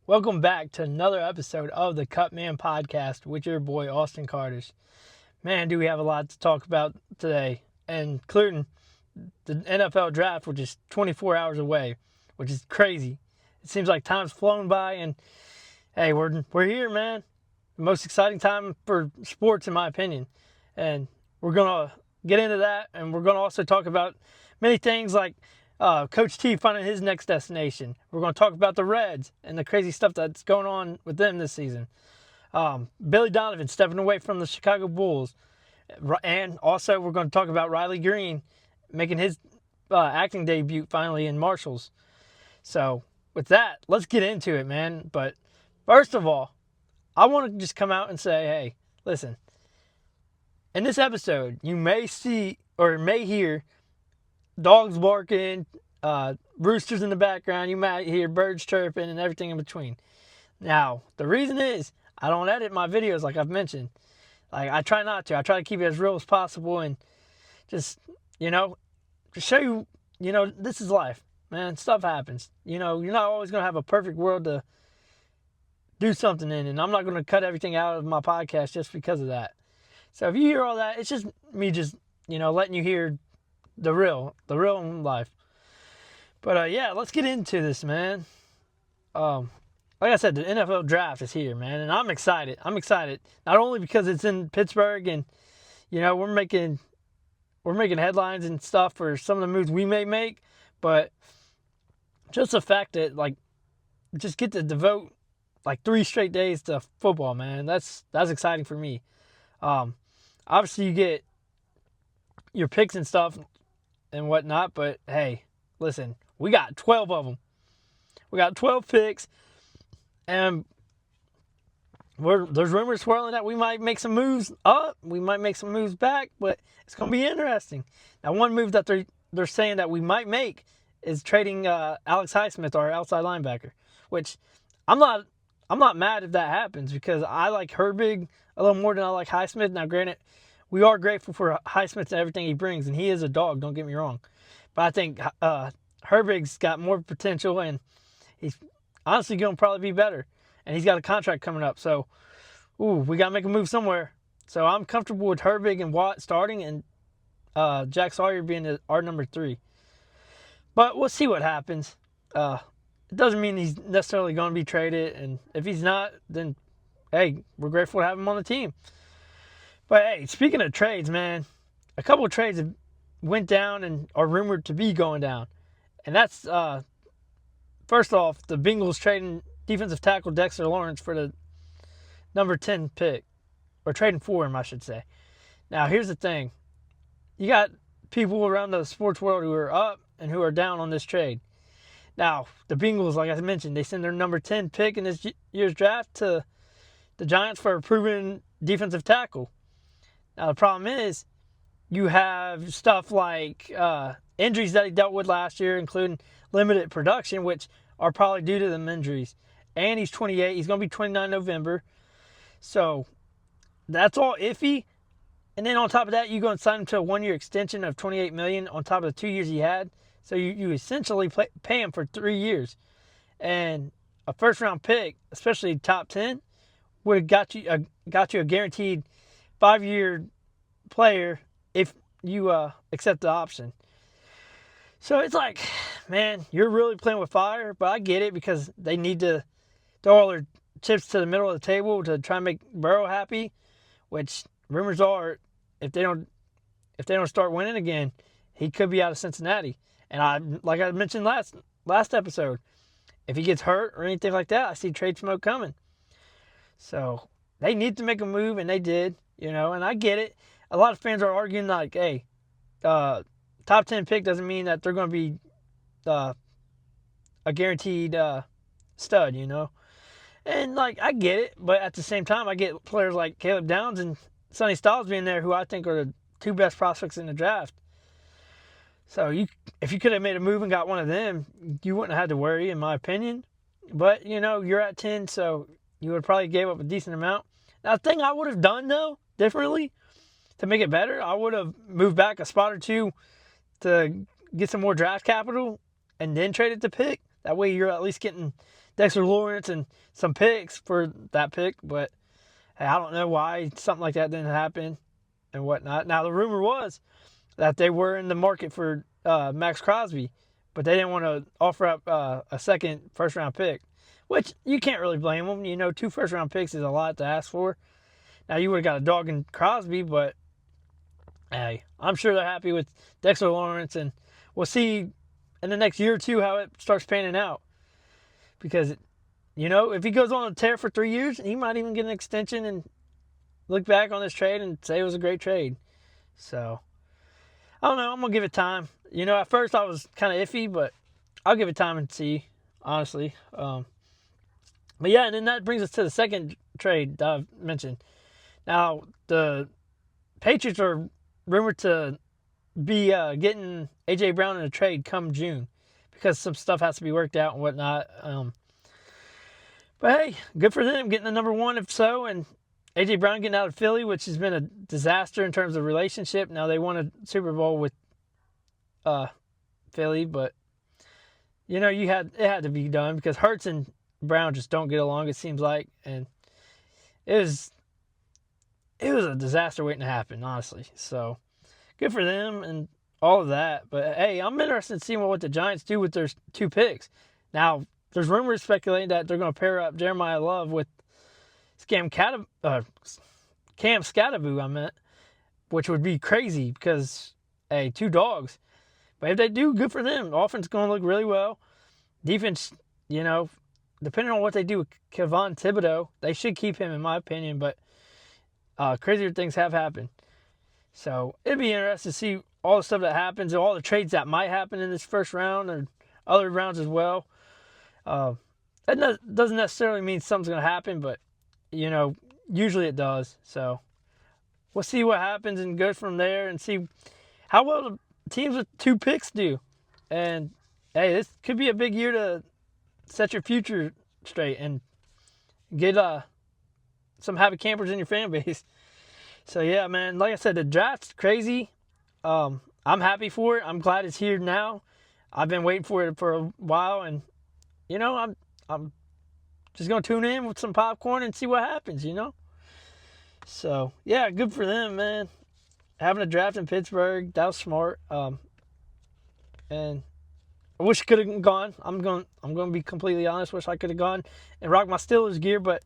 Welcome back to another episode of the Cutman Podcast with your boy Austin Carters. Man, do we have a lot to talk about today, including the NFL draft, which is 24 hours away, which is crazy. It seems like time's flown by, and hey, we're here, man. The most exciting time for sports, in my opinion, and we're gonna get into that, and we're gonna also talk about many things like Coach T finding his next destination. We're going to talk about the Reds and the crazy stuff that's going on with them this season. Billy Donovan stepping away from the Chicago Bulls. And also we're going to talk about Riley Green making his acting debut finally in Marshals. So with that, let's get into it, man. But first of all, I want to just come out and say, hey, listen. In this episode, you may see or may hear dogs barking, roosters in the background. You might hear birds chirping and everything in between. Now, the reason is I don't edit my videos like I've mentioned. Like, I try not to. I try to keep it as real as possible and just, to show you, this is life, man. Stuff happens. You're not always going to have a perfect world to do something in, and I'm not going to cut everything out of my podcast just because of that. So if you hear all that, it's just me just, letting you hear the real life. But yeah, let's get into this, man. Like I said, the NFL draft is here, man, and I'm excited. Not only because it's in Pittsburgh, and we're making headlines and stuff for some of the moves we may make, but just the fact that just get to devote 3 straight days to football, man. That's exciting for me. Obviously you get your picks and stuff and whatnot, but hey, listen, we got 12 of them. We got 12 picks, and there's rumors swirling that we might make some moves up, we might make some moves back, but it's going to be interesting. Now, one move that they're saying that we might make is trading Alex Highsmith, our outside linebacker, which I'm not mad if that happens because I like Herbig a little more than I like Highsmith. Now, granted, we are grateful for Highsmith and everything he brings, and he is a dog, don't get me wrong. But I think Herbig's got more potential, and he's honestly going to probably be better. And he's got a contract coming up. So, we got to make a move somewhere. So I'm comfortable with Herbig and Watt starting and Jack Sawyer being our number 3. But we'll see what happens. It doesn't mean he's necessarily going to be traded. And if he's not, then, hey, we're grateful to have him on the team. But, hey, speaking of trades, man, a couple of trades have went down and are rumored to be going down. And that's, first off, the Bengals trading defensive tackle Dexter Lawrence for the number 10 pick. Or trading for him, I should say. Now, here's the thing. You got people around the sports world who are up and who are down on this trade. Now, the Bengals, like I mentioned, they send their number 10 pick in this year's draft to the Giants for a proven defensive tackle. Now, the problem is you have stuff like injuries that he dealt with last year, including limited production, which are probably due to them injuries. And he's 28. He's going to be 29 in November. So that's all iffy. And then on top of that, you're going to sign him to a 1-year extension of $28 million on top of the 2 years he had. So you essentially pay him for 3 years. And a first-round pick, especially top 10, would have got you a guaranteed 5-year player if you accept the option. So it's like, man, you're really playing with fire, but I get it because they need to throw all their chips to the middle of the table to try and make Burrow happy, which rumors are if they don't start winning again, he could be out of Cincinnati. And like I mentioned last episode, if he gets hurt or anything like that, I see trade smoke coming. So they need to make a move, and they did, and I get it. A lot of fans are arguing like, hey, top 10 pick doesn't mean that they're going to be a guaranteed stud, And, I get it, but at the same time, I get players like Caleb Downs and Sonny Styles being there who I think are the 2 best prospects in the draft. So if you could have made a move and got one of them, you wouldn't have had to worry, in my opinion. But, you're at 10, so you would probably gave up a decent amount. Now, the thing I would have done, though, differently, to make it better, I would have moved back a spot or 2 to get some more draft capital and then traded the pick. That way you're at least getting Dexter Lawrence and some picks for that pick, but hey, I don't know why something like that didn't happen and whatnot. Now, the rumor was that they were in the market for Max Crosby, but they didn't want to offer up a second first-round pick, which you can't really blame them. 2 first-round picks is a lot to ask for. Now, you would have got a dog in Crosby, but hey, I'm sure they're happy with Dexter Lawrence, and we'll see in the next year or two how it starts panning out. Because, if he goes on a tear for 3 years, he might even get an extension and look back on this trade and say it was a great trade. So, I don't know. I'm going to give it time. At first I was kind of iffy, but I'll give it time and see, honestly. But yeah, and then that brings us to the second trade that I've mentioned. Now, the Patriots are rumored to be getting A.J. Brown in a trade come June because some stuff has to be worked out and whatnot. But hey, good for them getting the number 1 if so, and A.J. Brown getting out of Philly, which has been a disaster in terms of relationship. Now, they won a Super Bowl with Philly, but it had to be done because Hurts and Brown just don't get along, it seems like, and it was a disaster waiting to happen, honestly. So good for them and all of that. But hey, I'm interested in seeing what the Giants do with their 2 picks. Now, there's rumors speculating that they're going to pair up Jeremiah Love with Cam Skattebo, which would be crazy because, hey, 2 dogs. But if they do, good for them. The offense is going to look really well. Defense, depending on what they do with Kayvon Thibodeau, they should keep him, in my opinion. But crazier things have happened. So it'd be interesting to see all the stuff that happens and all the trades that might happen in this first round or other rounds as well. That doesn't necessarily mean something's going to happen, but, usually it does. So we'll see what happens and go from there and see how well the teams with 2 picks do. And, hey, this could be a big year to set your future straight and get some happy campers in your fan base. So, yeah, man, like I said, the draft's crazy. I'm happy for it. I'm glad it's here now. I've been waiting for it for a while, and, I'm just going to tune in with some popcorn and see what happens, So, yeah, good for them, man. Having a draft in Pittsburgh, that was smart. And I wish I could have gone. I'm going to be completely honest. Wish I could have gone and rocked my Steelers gear, but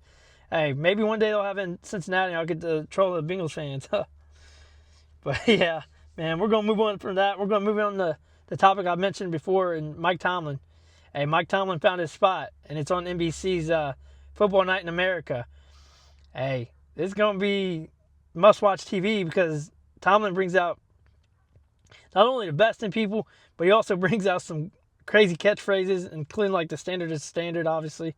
hey, maybe one day they'll have it in Cincinnati. I'll get to troll the Bengals fans. But yeah, man, we're going to move on from that. We're going to move on to the topic I mentioned before, and Mike Tomlin. Hey, Mike Tomlin found his spot, and it's on NBC's Football Night in America. Hey, this is going to be must-watch TV because Tomlin brings out not only the best in people, but he also brings out some crazy catchphrases, including like the standard is standard, obviously.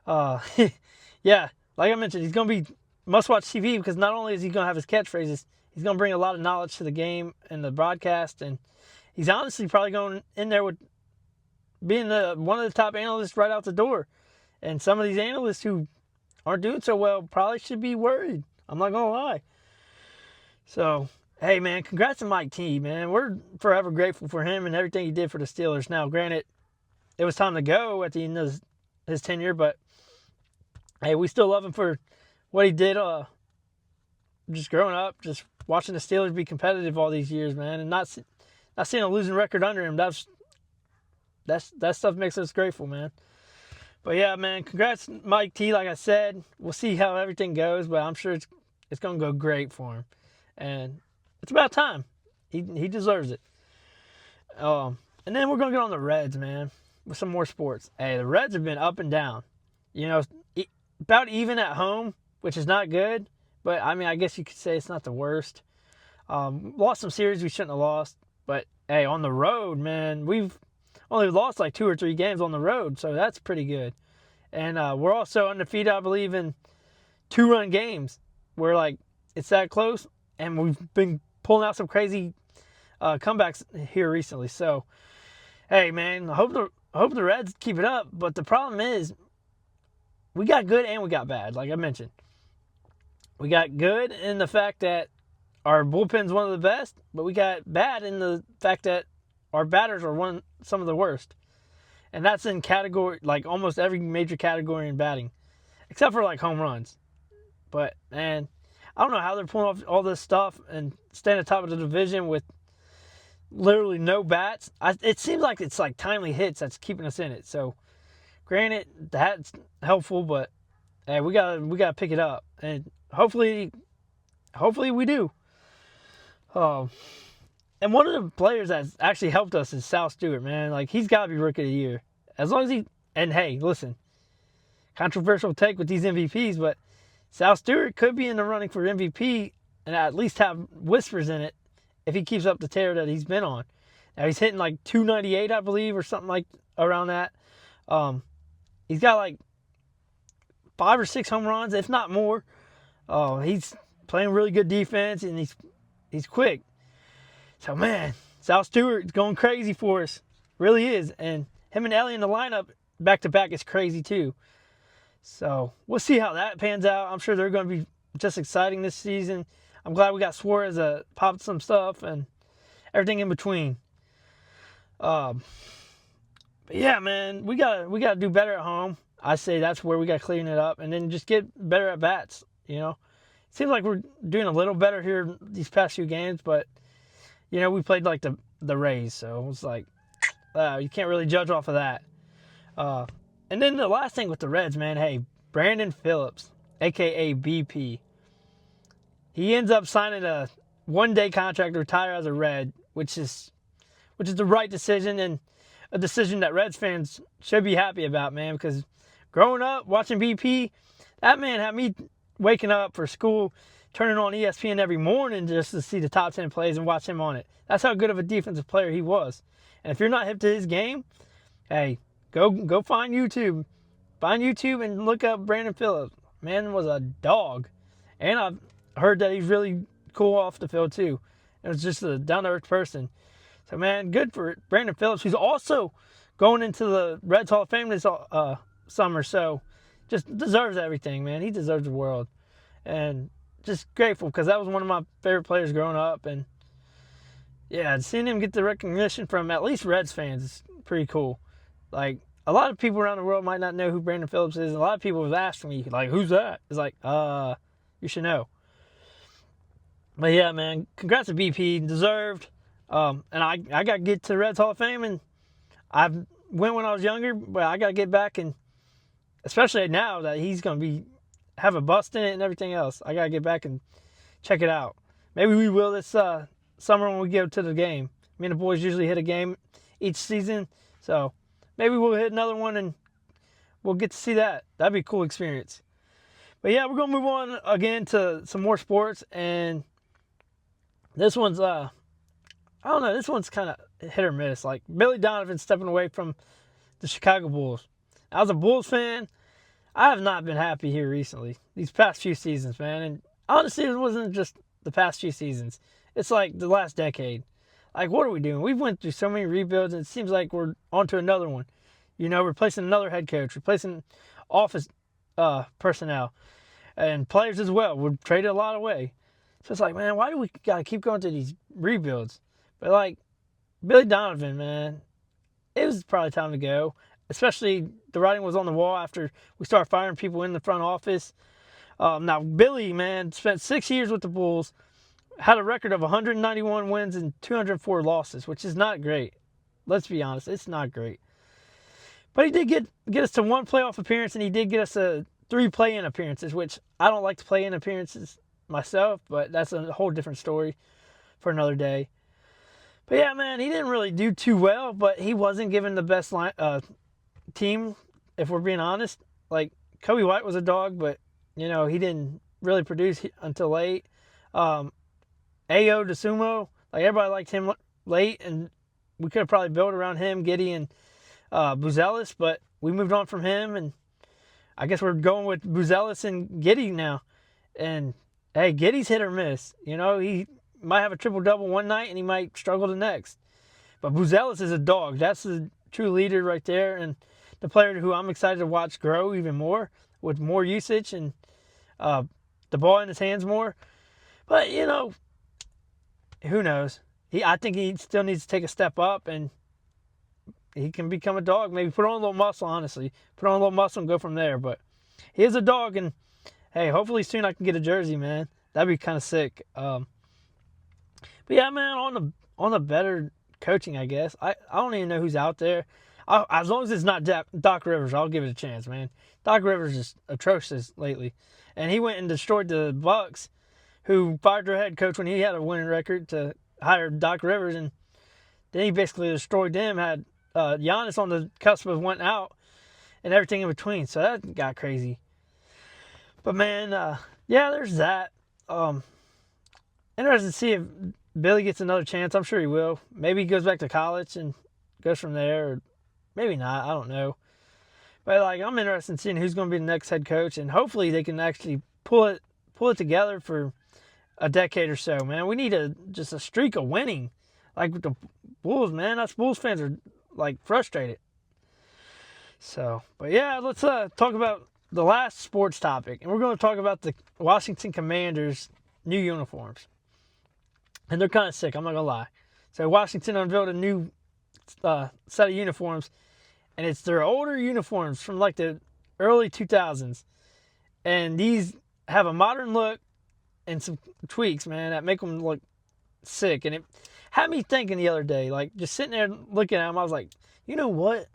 Yeah, like I mentioned, he's going to be must-watch TV because not only is he going to have his catchphrases, he's going to bring a lot of knowledge to the game and the broadcast, and he's honestly probably going in there with being one of the top analysts right out the door. And some of these analysts who aren't doing so well probably should be worried. I'm not going to lie. So, hey, man, congrats to Mike T, man. We're forever grateful for him and everything he did for the Steelers. Now, granted, it was time to go at the end of his tenure, but, hey, we still love him for what he did just growing up, just watching the Steelers be competitive all these years, man, and not seeing a losing record under him. That stuff makes us grateful, man. But, yeah, man, congrats, Mike T, like I said. We'll see how everything goes, but I'm sure it's going to go great for him. And it's about time. He deserves it. And then we're going to get on the Reds, man, with some more sports. Hey, the Reds have been up and down. About even at home, which is not good. But, I mean, I guess you could say it's not the worst. Lost some series we shouldn't have lost. But, hey, on the road, man, we've only lost like 2 or 3 games on the road. So that's pretty good. And we're also undefeated, I believe, in 2-run games. Where, like, it's that close. And we've been pulling out some crazy comebacks here recently. So, hey, man, I hope the Reds keep it up. But the problem is, we got good and we got bad, like I mentioned. We got good in the fact that our bullpen's one of the best, but we got bad in the fact that our batters are some of the worst. and that's in category like almost every major category in batting, except for like home runs. But man, I don't know how they're pulling off all this stuff and staying at the top of the division with literally no bats. It seems like it's like timely hits that's keeping us in it. So, granted, that's helpful, but hey, we gotta pick it up, and hopefully we do. Um, and one of the players that's actually helped us is Sal Stewart, man. Like, he's got to be Rookie of the Year. As long as he... And, hey, listen. Controversial take with these MVPs, but Sal Stewart could be in the running for MVP and at least have whispers in it if he keeps up the tear that he's been on. Now, he's hitting like 298, I believe, or something like around that. He's got like 5 or 6 home runs, if not more. He's playing really good defense, and he's quick. So, man, Sal Stewart's going crazy for us. Really is. And him and Ellie in the lineup back-to-back is crazy, too. So, we'll see how that pans out. I'm sure they're going to be just exciting this season. I'm glad we got Suarez popped some stuff and everything in between. But, yeah, man, we gotta do better at home. I say that's where we got to clean it up and then just get better at bats, you know. It seems like we're doing a little better here these past few games, but you know, we played like the Rays, so it was like, you can't really judge off of that. And then the last thing with the Reds, man, hey, Brandon Phillips, a.k.a. BP, he ends up signing a one-day contract to retire as a Red, which is the right decision and a decision that Reds fans should be happy about, man, because growing up, watching BP, that man had me waking up for school, turning on ESPN every morning just to see the top 10 plays and watch him on it. That's how good of a defensive player he was. And if you're not hip to his game, hey, go find YouTube. Find YouTube and look up Brandon Phillips. Man was a dog. And I've heard that he's really cool off the field too. It was just a down-to-earth person. So, man, good for Brandon Phillips, who's also going into the Reds Hall of Fame this summer. So, just deserves everything, man. He deserves the world. And just grateful because that was one of my favorite players growing up. And, yeah, seeing him get the recognition from at least Reds fans is pretty cool. Like, a lot of people around the world might not know who Brandon Phillips is. And a lot of people have asked me, like, who's that? It's like, you should know. But, yeah, man, congrats to BP. Deserved. And I got to get to the Reds Hall of Fame, and I went when I was younger, but I got to get back, and especially now that he's going to have a bust in it and everything else, I got to get back and check it out. Maybe we will this summer when we go to the game. Me and the boys usually hit a game each season, so maybe we'll hit another one and we'll get to see that. That'd be a cool experience. But yeah, we're going to move on again to some more sports, and this one's I don't know, this one's kind of hit or miss. Like, Billy Donovan stepping away from the Chicago Bulls. I was a Bulls fan. I have not been happy here recently. These past few seasons, man. And honestly, it wasn't just the past few seasons. It's like the last decade. Like, what are we doing? We've went through so many rebuilds, and it seems like we're on to another one. You know, replacing another head coach, replacing office personnel, and players as well. We've traded a lot away. So it's like, man, why do we got to keep going through these rebuilds? But, like, Billy Donovan, man, it was probably time to go. Especially the writing was on the wall after we started firing people in the front office. Now, Billy, man, spent 6 years with the Bulls, had a record of 191 wins and 204 losses, which is not great. Let's be honest, it's not great. But he did get us to 1 playoff appearance, and he did get us 3 play-in appearances, which I don't like to play-in appearances myself, but that's a whole different story for another day. But yeah, man, he didn't really do too well, but he wasn't given the best team, if we're being honest. Like, Kobe White was a dog, but, you know, he didn't really produce until late. Ayo DeSumo, like, everybody liked him late, and we could have probably built around him, Giddey, and Buzelis, but we moved on from him, and I guess we're going with Buzelis and Giddey now. And, hey, Giddey's hit or miss. You know, he might have a triple-double one night, and he might struggle the next. But Buzelis is a dog. That's the true leader right there, and the player who I'm excited to watch grow even more with more usage and the ball in his hands more. But, you know, who knows? I think he still needs to take a step up, and he can become a dog. Maybe put on a little muscle, honestly. Put on a little muscle and go from there. But he is a dog, and hey, hopefully soon I can get a jersey, man. That'd be kind of sick. But yeah, man, on the better coaching, I guess. I don't even know who's out there. As long as it's not Doc Rivers, I'll give it a chance, man. Doc Rivers is atrocious lately. And he went and destroyed the Bucks, who fired their head coach when he had a winning record to hire Doc Rivers, and then he basically destroyed them, had Giannis on the cusp of wanting out, and everything in between. So that got crazy. But, man, yeah, there's that. Interested to see if Billy gets another chance. I'm sure he will. Maybe he goes back to college and goes from there, or maybe not. I don't know. But like, I'm interested in seeing who's going to be the next head coach, and hopefully they can actually pull it together for a decade or so. Man, we need just a streak of winning, like with the Bulls. Man, us Bulls fans are like frustrated. So, but yeah, let's talk about the last sports topic, and we're going to talk about the Washington Commanders' new uniforms. And they're kind of sick, I'm not going to lie. So Washington unveiled a new set of uniforms, and it's their older uniforms from like the early 2000s. And these have a modern look and some tweaks, man, that make them look sick. And it had me thinking the other day, like just sitting there looking at them, I was like, you know what?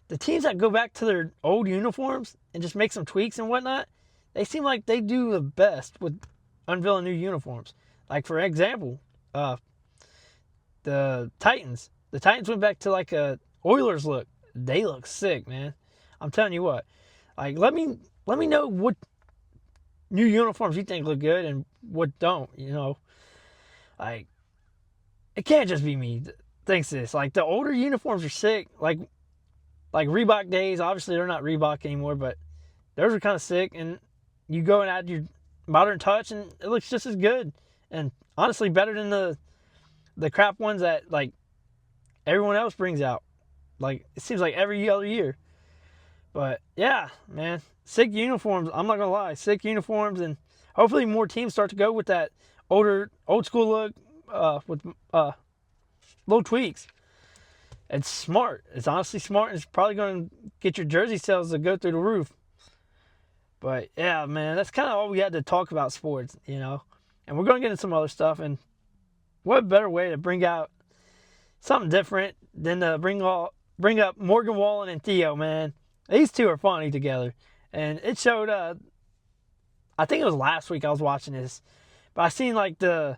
The teams that go back to their old uniforms and just make some tweaks and whatnot, they seem like they do the best with unveiling new uniforms. Like, for example, the Titans. The Titans went back to like a Oilers look. They look sick, man. I'm telling you what. Like, let me know what new uniforms you think look good and what don't, you know. Like, it can't just be me that thinks this. Like, the older uniforms are sick. Like Reebok days, obviously they're not Reebok anymore, but those are kind of sick. And you go and add your modern touch, and it looks just as good. And honestly, better than the crap ones that, like, everyone else brings out. Like, it seems like every other year. But, yeah, man, sick uniforms. I'm not going to lie. Sick uniforms, and hopefully more teams start to go with that old school look with little tweaks. It's smart. It's honestly smart. It's probably going to get your jersey sales to go through the roof. But, yeah, man, that's kind of all we had to talk about sports, you know. And we're going to get into some other stuff. And what better way to bring out something different than to bring up Morgan Wallen and Theo, man. These two are funny together. And it showed, I think it was last week I was watching this. But I seen, like, the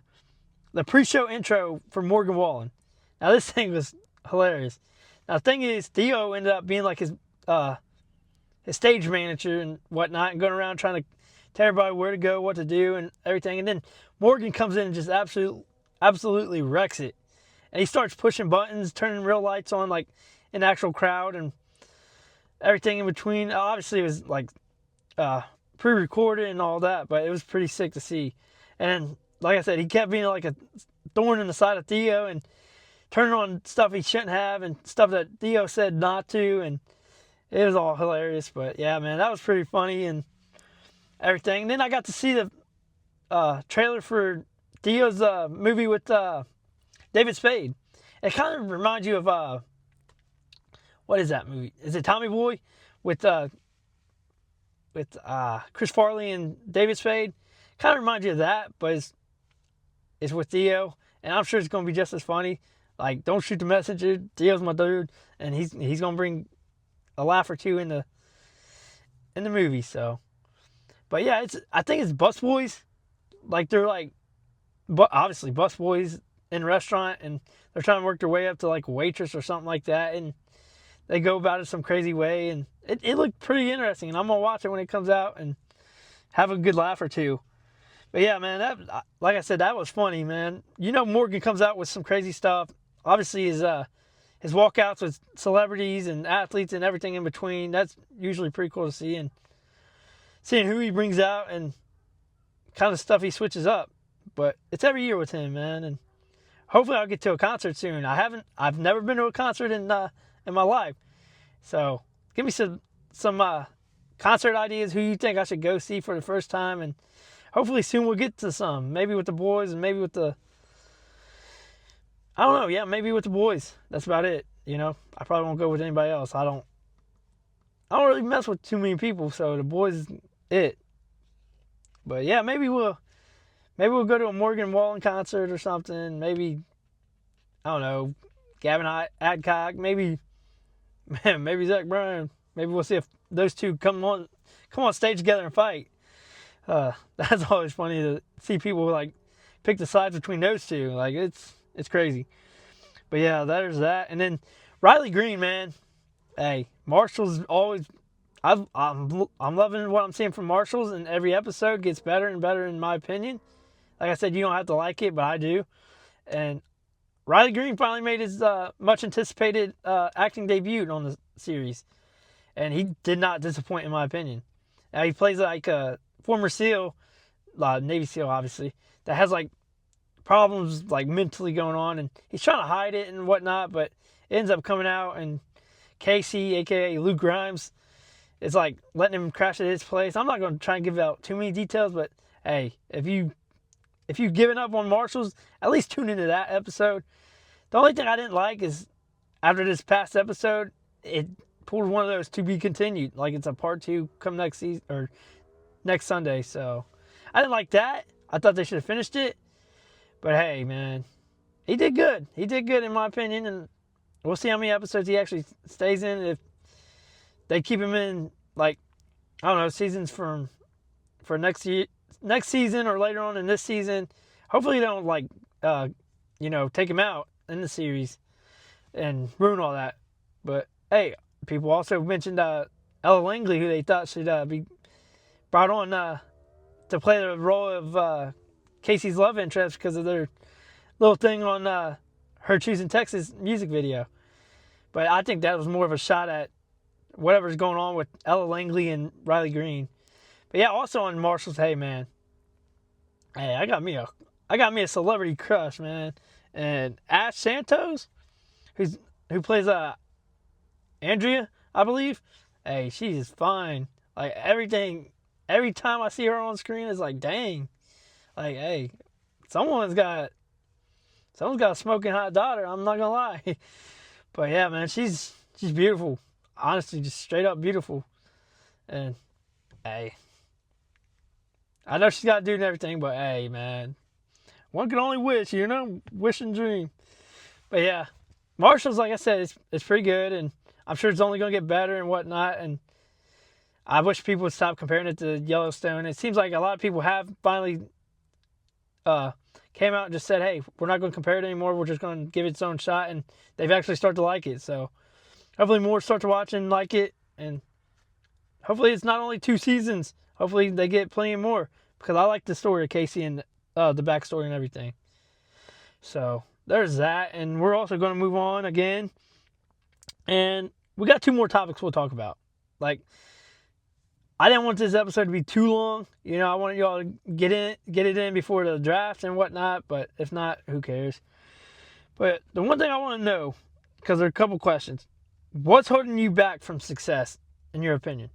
pre-show intro for Morgan Wallen. Now, this thing was hilarious. Now, the thing is, Theo ended up being like his stage manager and whatnot, and going around trying to tell everybody where to go, what to do, and everything. And then Morgan comes in and just absolutely wrecks it. And he starts pushing buttons, turning real lights on, like an actual crowd, and everything in between. Obviously, it was like pre-recorded and all that, but it was pretty sick to see. And like I said, he kept being like a thorn in the side of Theo and turning on stuff he shouldn't have and stuff that Theo said not to, and it was all hilarious. But yeah, man, that was pretty funny and everything. And then I got to see the trailer for Theo's movie with David Spade. It kind of reminds you of what is that movie? Is it Tommy Boy with Chris Farley and David Spade? Kind of reminds you of that, but it's with Theo, and I'm sure it's going to be just as funny. Like, don't shoot the messenger. Theo's my dude, and he's going to bring a laugh or two in the movie. So, but yeah, I think it's busboys. Like, they're like, but obviously busboys in a restaurant, and they're trying to work their way up to like a waitress or something like that, and they go about it some crazy way, and it looked pretty interesting. And I'm gonna watch it when it comes out and have a good laugh or two. But yeah, man, that, like I said, that was funny, man. You know, Morgan comes out with some crazy stuff. Obviously, his walkouts with celebrities and athletes and everything in between, that's usually pretty cool to see. And seeing who he brings out and kind of stuff he switches up. But it's every year with him, man. And hopefully I'll get to a concert soon. I've never been to a concert in my life. So give me some concert ideas, who you think I should go see for the first time. And hopefully soon we'll get to some. Maybe with the boys and maybe with I don't know. Yeah, maybe with the boys. That's about it. I probably won't go with anybody else. I don't really mess with too many people, so the boys is it. But yeah, maybe we'll go to a Morgan Wallen concert or something. Maybe, I don't know, Gavin Adcock. Maybe maybe Zach Bryan. Maybe we'll see if those two come on stage together and fight. That's always funny to see people like pick the sides between those two. Like it's crazy. But yeah, there's that. And then Riley Green, man. Hey, Marshall's always. I'm loving what I'm seeing from Marshalls, and every episode gets better and better in my opinion. Like I said, you don't have to like it, but I do. And Riley Green finally made his much anticipated acting debut on the series, and he did not disappoint in my opinion. Now he plays like a former SEAL, Navy SEAL obviously, that has like problems like mentally going on, and he's trying to hide it and whatnot, but it ends up coming out, and Casey, aka Luke Grimes, is like letting him crash at his place. I'm not going to try and give out too many details, but hey, if you've given up on Marshalls, at least tune into that episode. The only thing I didn't like is after this past episode, it pulled one of those to be continued, like it's a part 2 come next season or next Sunday. So I didn't like that. I thought they should have finished it. But hey, man, he did good. He did good in my opinion, and we'll see how many episodes he actually stays in. If they keep him in, like, I don't know, seasons for next season or later on in this season. Hopefully they don't like take him out in the series and ruin all that. But hey, people also mentioned Ella Langley, who they thought should be brought on to play the role of Casey's love interest because of their little thing on Her Choosing Texas music video. But I think that was more of a shot at whatever's going on with Ella Langley and Riley Green. But yeah, also on Marshall's, hey man, hey, I got me a celebrity crush, man. And Ash Santos, who plays Andrea, I believe. Hey, she is fine. Like every time I see her on screen, it's like, dang. Like, hey, someone's got a smoking hot daughter. I'm not gonna lie. But yeah, man, she's beautiful. Honestly, just straight up beautiful. And hey, I know she's got to do and everything, but hey, man, one can only wish, wish and dream. But yeah, Marshall's, like I said, it's pretty good, and I'm sure it's only going to get better and whatnot. And I wish people would stop comparing it to Yellowstone. It seems like a lot of people have finally came out and just said, hey, we're not going to compare it anymore. We're just going to give it its own shot, and they've actually started to like it. So hopefully more start to watch and like it, and hopefully it's not only 2 seasons. Hopefully they get plenty more, because I like the story of Casey and the backstory and everything. So there's that, and we're also going to move on again. And we got 2 more topics we'll talk about. Like, I didn't want this episode to be too long. I wanted y'all to get it in before the draft and whatnot. But if not, who cares? But the one thing I want to know, because there are a couple questions. What's holding you back from success, in your opinion?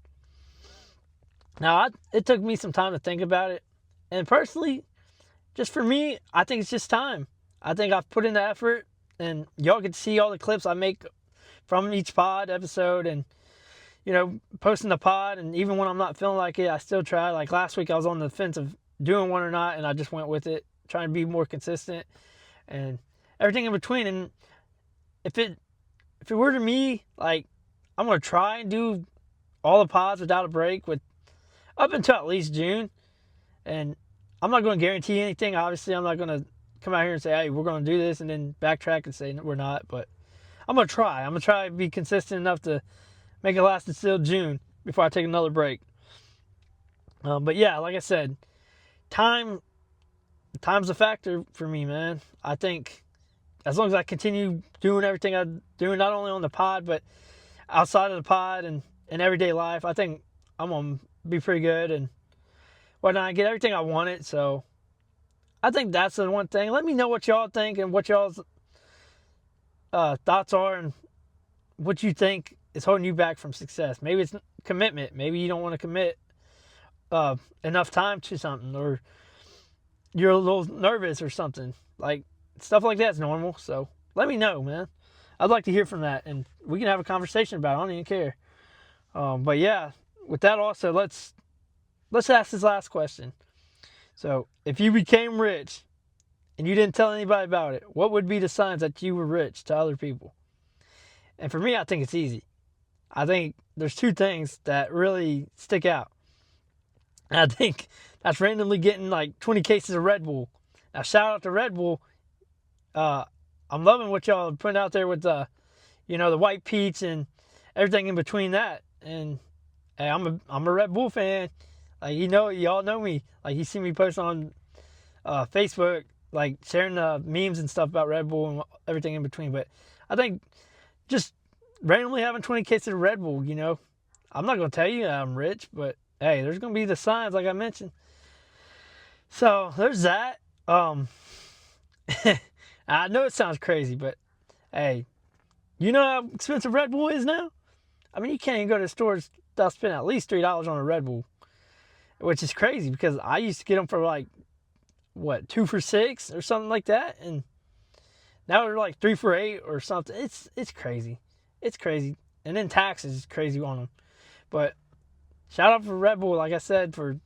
Now, it took me some time to think about it. And personally, just for me, I think it's just time. I think I've put in the effort, and y'all get to see all the clips I make from each pod episode, and posting the pod. And even when I'm not feeling like it, I still try. Like last week, I was on the fence of doing one or not, and I just went with it, trying to be more consistent and everything in between. And if it were to me, like, I'm gonna try and do all the pods without a break with up until at least June. And I'm not going to guarantee anything. Obviously, I'm not going to come out here and say, hey, we're going to do this, and then backtrack and say no, we're not. But I'm going to try. I'm going to try to be consistent enough to make it last until June before I take another break. But yeah, like I said, time's a factor for me, man. I think as long as I continue doing everything I'm doing, not only on the pod, but outside of the pod and in everyday life, I think I'm going to be pretty good and whatnot. I get everything I wanted, so I think that's the one thing. Let me know what y'all think and what y'all's thoughts are and what you think is holding you back from success. Maybe it's commitment. Maybe you don't want to commit enough time to something, or you're a little nervous or something. Like, stuff like that's normal, so let me know, man. I'd like to hear from that, and we can have a conversation about it. I don't even care. But yeah, with that also, let's ask this last question. So, if you became rich and you didn't tell anybody about it, what would be the signs that you were rich to other people? And for me, I think it's easy. I think there's two things that really stick out. And I think that's randomly getting like 20 cases of Red Bull. Now, shout out to Red Bull. I'm loving what y'all are putting out there with the white peach and everything in between that. And hey, I'm a Red Bull fan. Like, y'all know me. Like, you see me post on Facebook, like sharing memes and stuff about Red Bull and everything in between. But I think just randomly having 20 cases of Red Bull, I'm not going to tell you I'm rich, but hey, there's going to be the signs like I mentioned. So there's that. I know it sounds crazy, but hey, you know how expensive Red Bull is now? I mean, you can't even go to the stores without spending at least $3 on a Red Bull, which is crazy because I used to get them for like, 2 for $6 or something like that, and now they're like 3 for $8 or something. It's crazy. It's crazy. And then taxes is crazy on them. But shout out for Red Bull, like I said, for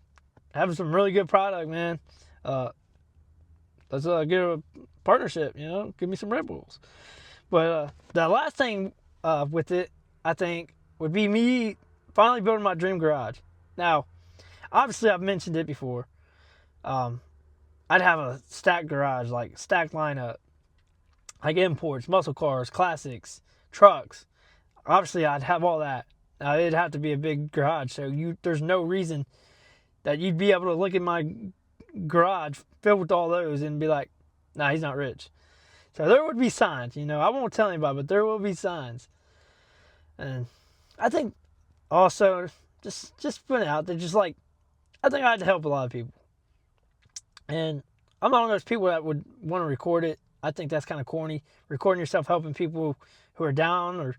having some really good product, man. Let's get a partnership, give me some Red Bulls. But the last thing with it, I think, would be me finally building my dream garage. Now, obviously, I've mentioned it before. I'd have a stacked garage, like stacked lineup, like imports, muscle cars, classics, trucks. Obviously, I'd have all that. Now, it'd have to be a big garage, so there's no reason that you'd be able to look at my garage filled with all those and be like, nah, he's not rich. So there would be signs, I won't tell anybody, but there will be signs. And I think also, just putting it out there, just like, I think I'd help a lot of people. And I'm not one of those people that would want to record it. I think that's kind of corny. Recording yourself helping people who are down or,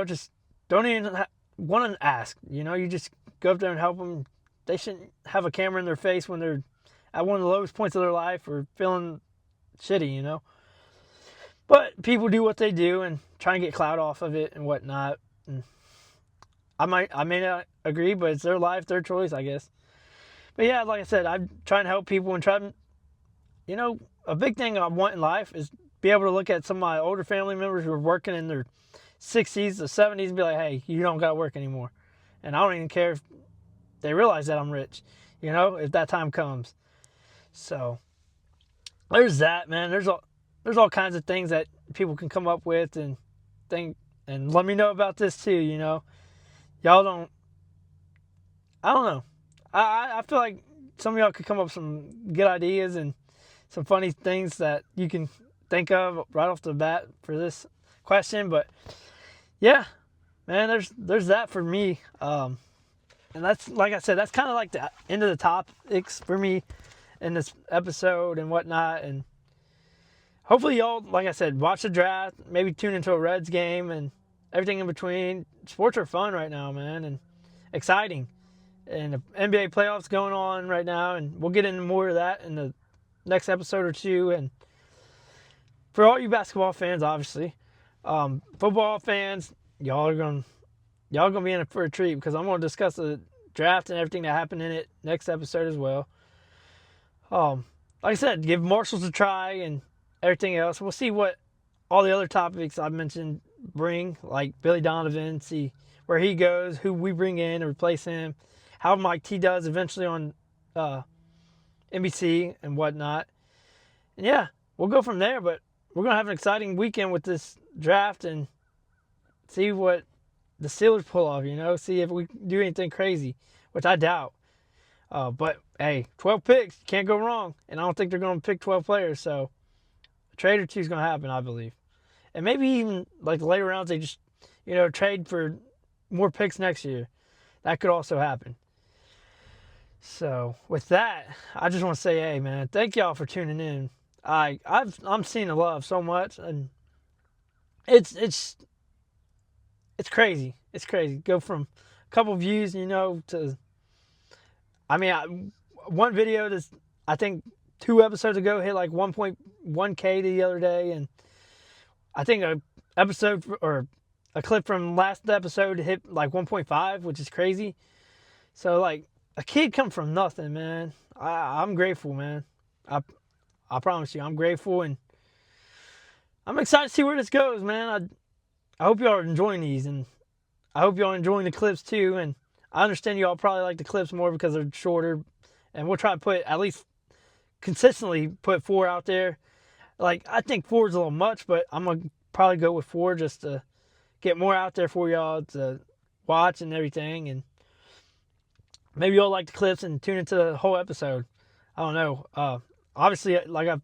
just don't even want to ask. You just go up there and help them. They shouldn't have a camera in their face when they're at one of the lowest points of their life or feeling shitty, But people do what they do and try and get clout off of it and whatnot. And I may not agree, but it's their life, their choice, I guess. But yeah, like I said, I'm trying to help people and try to, a big thing I want in life is be able to look at some of my older family members who are working in their 60s or 70s and be like, hey, you don't got to work anymore. And I don't even care if they realize that I'm rich, if that time comes. So there's that, man. There's all kinds of things that people can come up with and think, and let me know about this too, Y'all don't, I don't know. I feel like some of y'all could come up with some good ideas and some funny things that you can think of right off the bat for this question. But yeah, man, there's that for me. And that's, like I said, that's kind of like the end of the topics for me in this episode and whatnot. And hopefully y'all, like I said, watch the draft, maybe tune into a Reds game and everything in between. Sports are fun right now, man, and exciting. And the NBA playoffs going on right now, and we'll get into more of that in the next episode or two. And for all you basketball fans, obviously, football fans, y'all gonna be in for a treat because I'm gonna discuss the draft and everything that happened in it next episode as well. Like I said, give Marshalls a try and everything else. We'll see what all the other topics I've mentioned bring, like Billy Donovan, see where he goes, who we bring in to replace him, how Mike T does eventually on NBC and whatnot. And yeah, we'll go from there, but we're going to have an exciting weekend with this draft and see what the Steelers pull off, see if we do anything crazy, which I doubt. But hey, 12 picks, can't go wrong. And I don't think they're going to pick 12 players, so a trade or two is going to happen, I believe. And maybe even like the later rounds, they just, trade for more picks next year. That could also happen. So with that, I just want to say, hey man, thank y'all for tuning in. I'm seeing the love so much, and it's crazy. It's crazy. Go from a couple views, to one video that's I think 2 episodes ago hit like 1.1K the other day, and I think episode or a clip from last episode hit like 1.5, which is crazy. So like a kid come from nothing, man. I'm grateful, man. I promise you, I'm grateful, and I'm excited to see where this goes, man. I hope y'all are enjoying these, and I hope y'all are enjoying the clips too. And I understand y'all probably like the clips more because they're shorter, and we'll try to put at least consistently put 4 out there. Like I think 4 is a little much, but I'm gonna probably go with 4 just to get more out there for y'all to watch and everything. And maybe y'all like the clips and tune into the whole episode. I don't know. Obviously, like I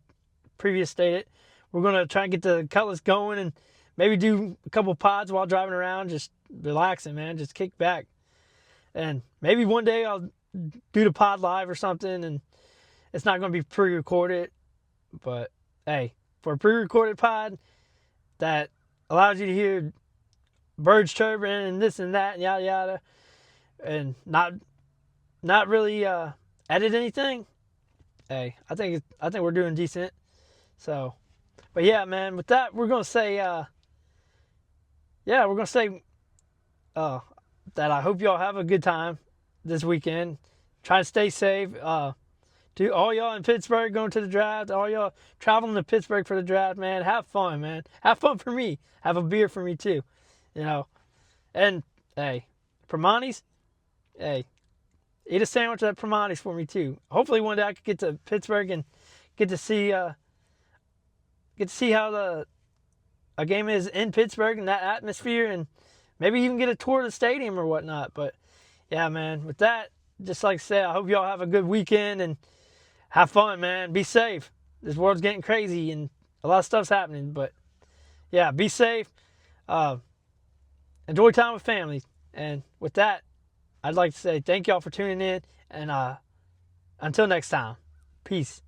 previously stated, we're going to try and get the Cutlass going and maybe do a couple pods while driving around, just relaxing, man. Just kick back. And maybe one day I'll do the pod live or something, and it's not going to be pre-recorded. But, hey, for a pre-recorded pod that allows you to hear birds chirping and this and that and yada yada, and not really edit anything, hey, I think we're doing decent. So, but yeah, man, with that, we're gonna say, that I hope y'all have a good time this weekend. Try to stay safe. To all y'all in Pittsburgh going to the draft, all y'all traveling to Pittsburgh for the draft, man, have fun, man. Have fun for me. Have a beer for me too, you know. And hey, Primanti's, hey, eat a sandwich at Primanti's for me too. Hopefully one day I could get to Pittsburgh and get to see how a game is in Pittsburgh and that atmosphere, and maybe even get a tour of the stadium or whatnot. But yeah, man, with that, just like I said, I hope y'all have a good weekend and have fun, man. Be safe. This world's getting crazy and a lot of stuff's happening. But yeah, be safe. Enjoy time with family. And with that, I'd like to say thank y'all for tuning in. And until next time, peace.